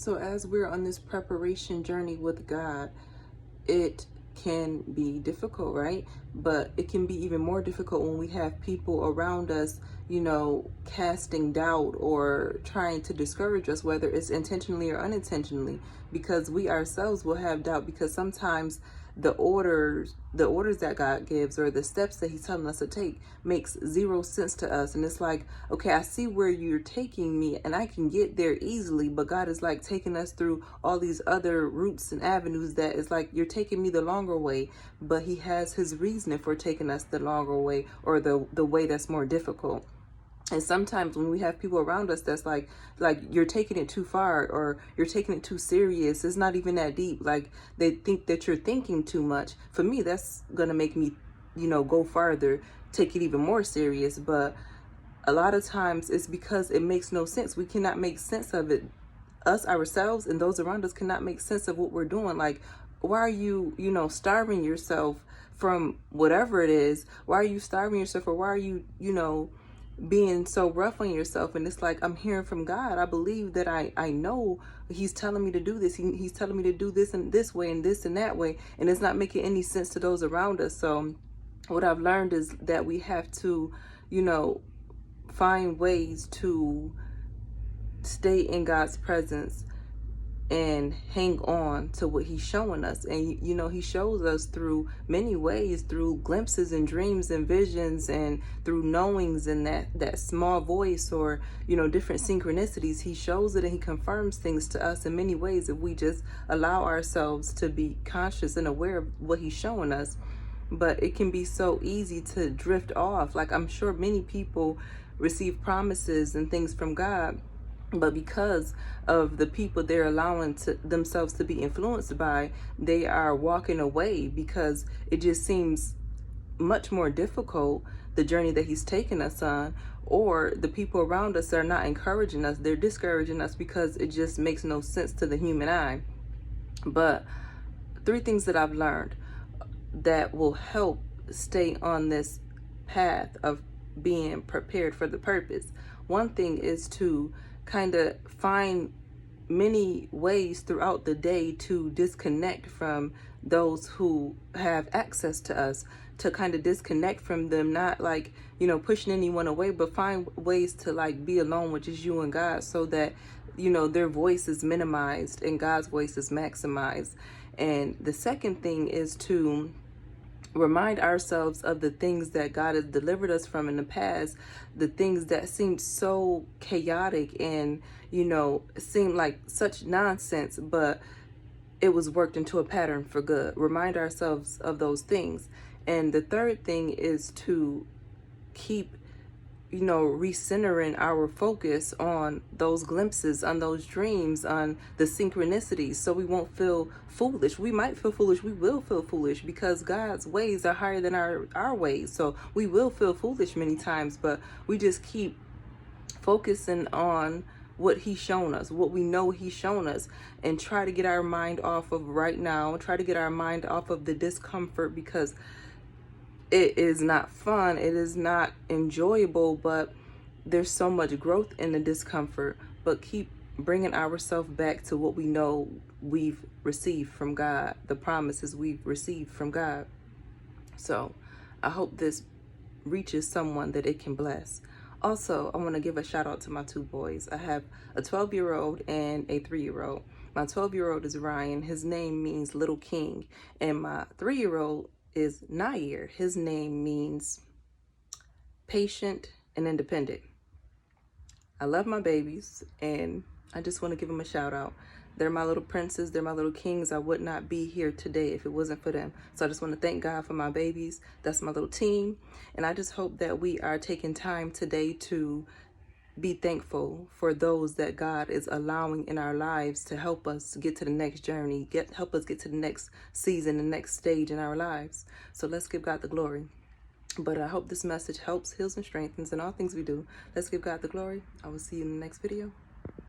So as we're on this preparation journey with God, it can be difficult, right? But it can be even more difficult when we have people around us, casting doubt or trying to discourage us, whether it's intentionally or unintentionally, because we ourselves will have doubt, because sometimes the orders that God gives, or the steps that he's telling us to take, makes zero sense to us. And it's like, okay, I see where you're taking me and I can get there easily, but God is like taking us through all these other routes and avenues that is like, you're taking me the longer way, but he has his reasoning for taking us the longer way, or the way that's more difficult. And sometimes when we have people around us that's like you're taking it too far, or you're taking it too serious, it's not even that deep, like they think that you're thinking too much. For me, that's gonna make me go farther, take it even more serious. But a lot of times it's because it makes no sense. We cannot make sense of it. Us, ourselves, and those around us cannot make sense of what we're doing. Like, why are you starving yourself from whatever it is? Why are you starving yourself? Or why are you being so rough on yourself? And it's like, I'm hearing from God. I believe that I know he's telling me to do this. He's telling me to do this and this way and this and that way. And it's not making any sense to those around us. So what I've learned is that we have to, find ways to stay in God's presence and hang on to what he's showing us. And he shows us through many ways, through glimpses and dreams and visions, and through knowings and that small voice, or different synchronicities. He shows it and he confirms things to us in many ways if we just allow ourselves to be conscious and aware of what he's showing us. But it can be so easy to drift off. Like, I'm sure many people receive promises and things from God, but because of the people they're allowing themselves to be influenced by, they are walking away, because it just seems much more difficult, the journey that he's taking us on. Or the people around us are not encouraging us, they're discouraging us, because it just makes no sense to the human eye. But 3 things that I've learned that will help stay on this path of being prepared for the purpose. One thing is to kind of find many ways throughout the day to disconnect from those who have access to us, to kind of disconnect from them, not like pushing anyone away, but find ways to like be alone with just you and God, so that their voice is minimized and God's voice is maximized. And the second thing is to remind ourselves of the things that God has delivered us from in the past, the things that seemed so chaotic and, seemed like such nonsense, but it was worked into a pattern for good. Remind ourselves of those things. And the third thing is to keep recentering our focus on those glimpses, on those dreams, on the synchronicities, so we won't feel foolish. We might feel foolish, we will feel foolish, because God's ways are higher than our ways. So we will feel foolish many times, but we just keep focusing on what he's shown us, what we know he's shown us, and try to get our mind off of right now, try to get our mind off of the discomfort, because it is not fun, it is not enjoyable, but there's so much growth in the discomfort. But keep bringing ourselves back to what we know we've received from God, the promises we've received from God. So I hope this reaches someone that it can bless. Also, I want to give a shout out to my 2 boys. I have a 12-year-old and a 3-year-old. My 12-year-old is Ryan. His name means little king. And my 3-year-old is Nair. His name means patient and independent. I love my babies, and I just want to give them a shout out. They're my little princes, they're my little kings. I would not be here today if it wasn't for them. So I just want to thank God for my babies. That's my little team. And I just hope that we are taking time today to be thankful for those that God is allowing in our lives to help us get to the next journey, help us get to the next season, the next stage in our lives. So let's give God the glory. But I hope this message helps, heals, and strengthens in all things we do. Let's give God the glory. I will see you in the next video.